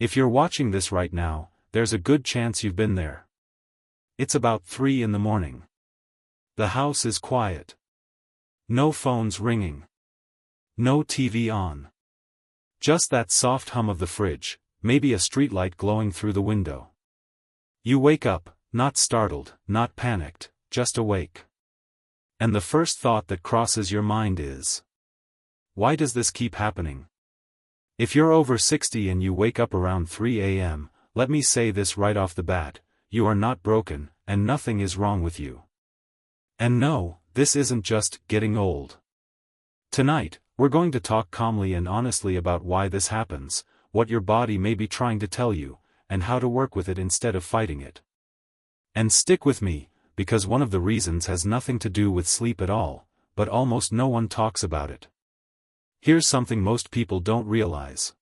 If you're watching this right now, there's a good chance you've been there. It's about 3 in the morning. The house is quiet. No phones ringing. No TV on. Just that soft hum of the fridge, maybe a streetlight glowing through the window. You wake up, not startled, not panicked, just awake. And the first thought that crosses your mind is, why does this keep happening? If you're over 60 and you wake up around 3 a.m., let me say this right off the bat, you are not broken, and nothing is wrong with you. And no, this isn't just getting old. Tonight, we're going to talk calmly and honestly about why this happens, what your body may be trying to tell you, and how to work with it instead of fighting it. And stick with me, because one of the reasons has nothing to do with sleep at all, but almost no one talks about it. Here's something most people don't realize.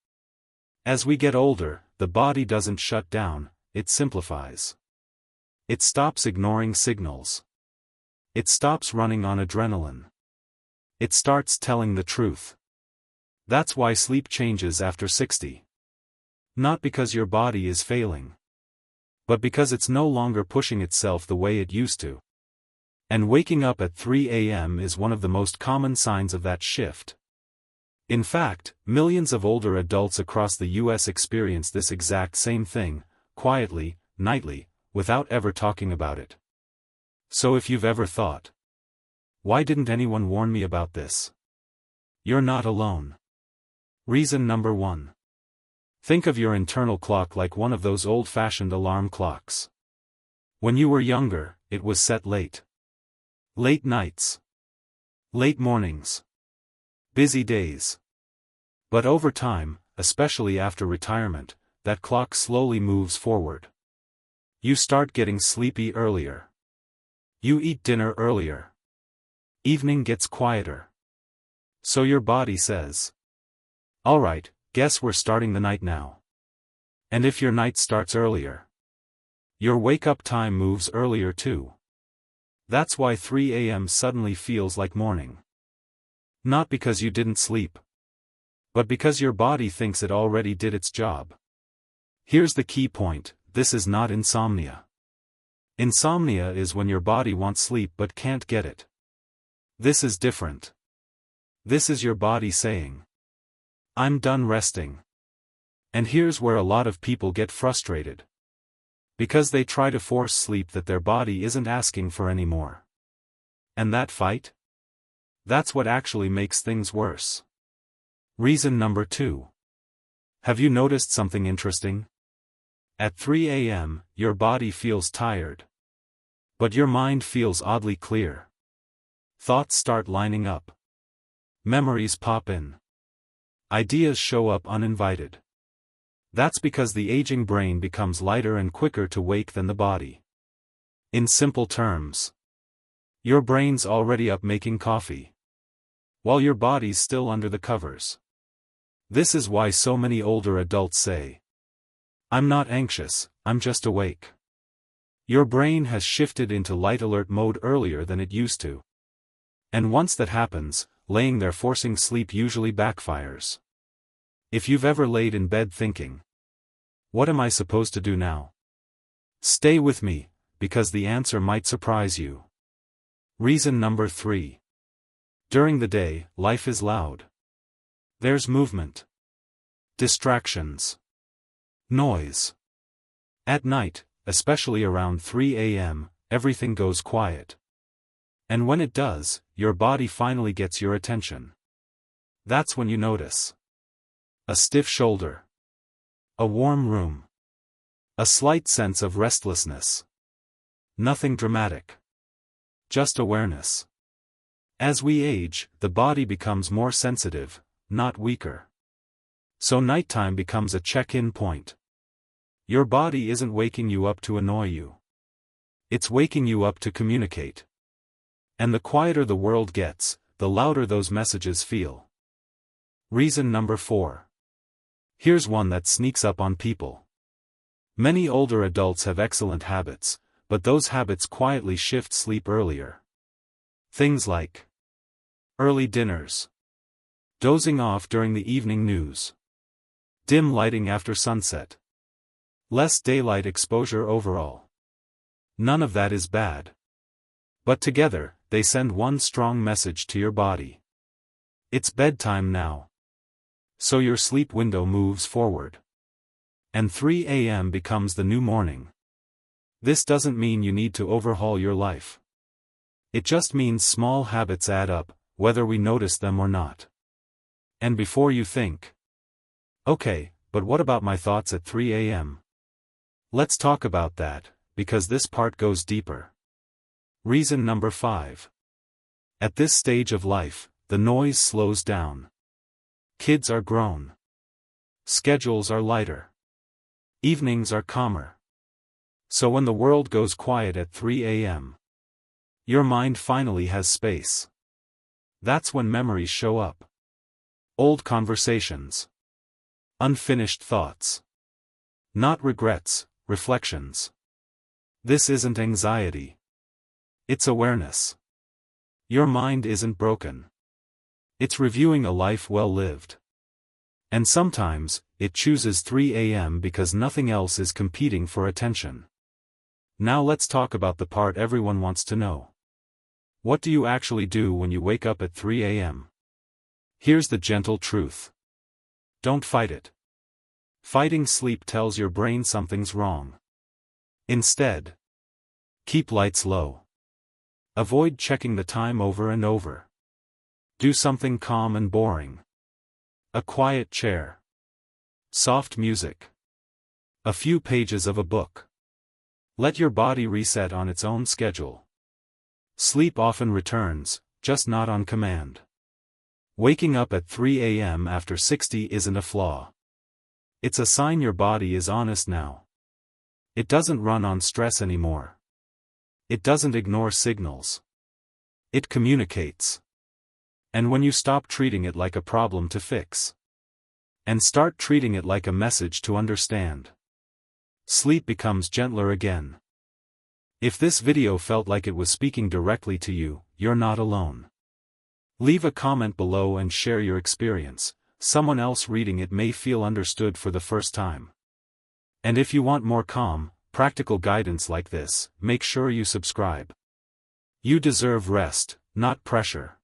As we get older, the body doesn't shut down, it simplifies. It stops ignoring signals. It stops running on adrenaline. It starts telling the truth. That's why sleep changes after 60. Not because your body is failing, but because it's no longer pushing itself the way it used to. And waking up at 3 a.m. is one of the most common signs of that shift. In fact, millions of older adults across the U.S. experience this exact same thing, quietly, nightly, without ever talking about it. So if you've ever thought, why didn't anyone warn me about this? You're not alone. Reason number 1. Think of your internal clock like one of those old-fashioned alarm clocks. When you were younger, it was set late. Late nights. Late mornings. Busy days. But over time, especially after retirement, that clock slowly moves forward. You start getting sleepy earlier. You eat dinner earlier. Evening gets quieter. So your body says, alright, guess we're starting the night now. And if your night starts earlier, your wake-up time moves earlier too. That's why 3 a.m. suddenly feels like morning. Not because you didn't sleep, but because your body thinks it already did its job. Here's the key point, this is not insomnia. Insomnia is when your body wants sleep but can't get it. This is different. This is your body saying, I'm done resting. And here's where a lot of people get frustrated. Because they try to force sleep that their body isn't asking for anymore. And that fight? That's what actually makes things worse. Reason number 2. Have you noticed something interesting? At 3 a.m., your body feels tired. But your mind feels oddly clear. Thoughts start lining up. Memories pop in. Ideas show up uninvited. That's because the aging brain becomes lighter and quicker to wake than the body. In simple terms, your brain's already up making coffee, while your body's still under the covers. This is why so many older adults say, I'm not anxious, I'm just awake. Your brain has shifted into light alert mode earlier than it used to. And once that happens, laying there forcing sleep usually backfires. If you've ever laid in bed thinking, what am I supposed to do now? Stay with me, because the answer might surprise you. Reason number 3. During the day, life is loud. There's movement. Distractions. Noise. At night, especially around 3 a.m., everything goes quiet. And when it does, your body finally gets your attention. That's when you notice a stiff shoulder, a warm room, a slight sense of restlessness. Nothing dramatic. Just awareness. As we age, the body becomes more sensitive, not weaker. So nighttime becomes a check-in point. Your body isn't waking you up to annoy you. It's waking you up to communicate. And the quieter the world gets, the louder those messages feel. Reason number 4. Here's one that sneaks up on people. Many older adults have excellent habits, but those habits quietly shift sleep earlier. Things like early dinners, dozing off during the evening news, Dim lighting after sunset. Less daylight exposure overall. None of that is bad. But together, they send one strong message to your body. It's bedtime now. So your sleep window moves forward. And 3 a.m. becomes the new morning. This doesn't mean you need to overhaul your life. It just means small habits add up, whether we notice them or not. And before you think, okay, but what about my thoughts at 3 a.m.? Let's talk about that, because this part goes deeper. Reason number 5. At this stage of life, the noise slows down. Kids are grown. Schedules are lighter. Evenings are calmer. So when the world goes quiet at 3 a.m., your mind finally has space. That's when memories show up. Old conversations. Unfinished thoughts. Not regrets, reflections. This isn't anxiety. It's awareness. Your mind isn't broken. It's reviewing a life well lived. And sometimes, it chooses 3 a.m. because nothing else is competing for attention. Now let's talk about the part everyone wants to know. What do you actually do when you wake up at 3 a.m.? Here's the gentle truth. Don't fight it. Fighting sleep tells your brain something's wrong. Instead, keep lights low. Avoid checking the time over and over. Do something calm and boring. A quiet chair. Soft music. A few pages of a book. Let your body reset on its own schedule. Sleep often returns, just not on command. Waking up at 3 a.m. after 60 isn't a flaw. It's a sign your body is honest now. It doesn't run on stress anymore. It doesn't ignore signals. It communicates. And when you stop treating it like a problem to fix, and start treating it like a message to understand, sleep becomes gentler again. If this video felt like it was speaking directly to you, you're not alone. Leave a comment below and share your experience. Someone else reading it may feel understood for the first time. And if you want more calm, practical guidance like this, make sure you subscribe. You deserve rest, not pressure.